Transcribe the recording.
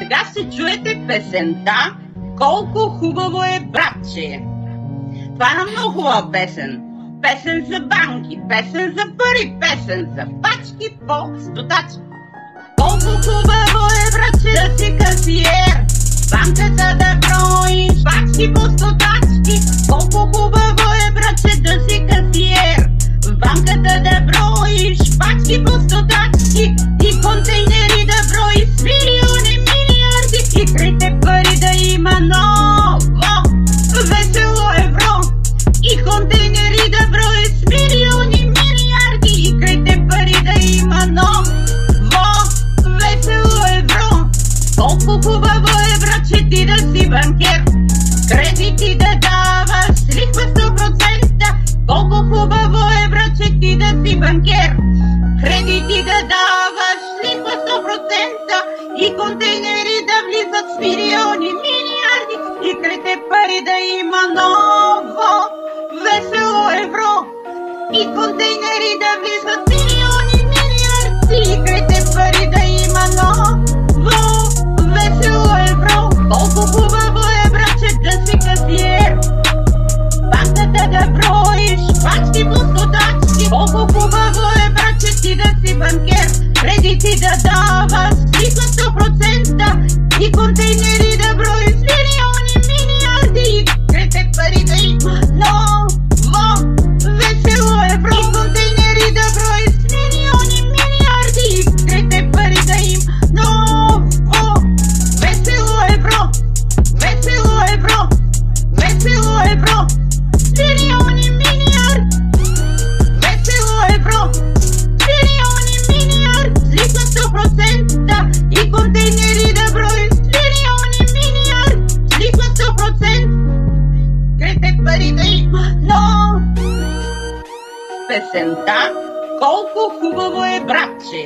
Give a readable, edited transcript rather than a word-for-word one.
Сега ще чуете песента "Колко хубаво е, братче". Това е една много хубава песен. Песен за банки, песен за пари, песен за пачки по стотачки. Колко хубаво е, братче, да си касиер, банката да броиш пачки по стотачки. Колко хубаво е, братче, да си касиер, в банката да броиш пачки по стотачки. И контейнери да броиш с милиони, милиарди. И крайте пари да има ново весело евро. И контейнери да броиш с милиони, милиарди. И крайте пари да има ново весело евро. Колко хубаво е, братче, ти да си банкер, кредити да даваш с лихва 100%. Колко хубаво е, братче, ти да си банкер, кредити да даваш с лихва 100%. И контейнери да влизат с милиони, милиарди. И крайте пари да има ново весело евро. И контейнери да влизат с милиони, милиарди. И крайте пари да има ново весело евро. Колко хубаво е, братче, да си касиер, банката да броиш пачки по стотачки. Колко хубаво е, братче, ти да си банкер, кредити да даваш с лихва 100%. И контейнери да броиш с милиони, милиарди. И крайте пари да има ново весело евро. И контейнери да броиш с милиони, милиарди. И крайте пари да има ново весело евро. Весело евро, весело евро, милиони, милиарди. Весело евро, милиони, милиарди, с лихва 100%. И контейнери да броиш с милиони, милиарди, с лихва 100%. Крайте пари да има ново. Песента "Колко хубаво е, братче".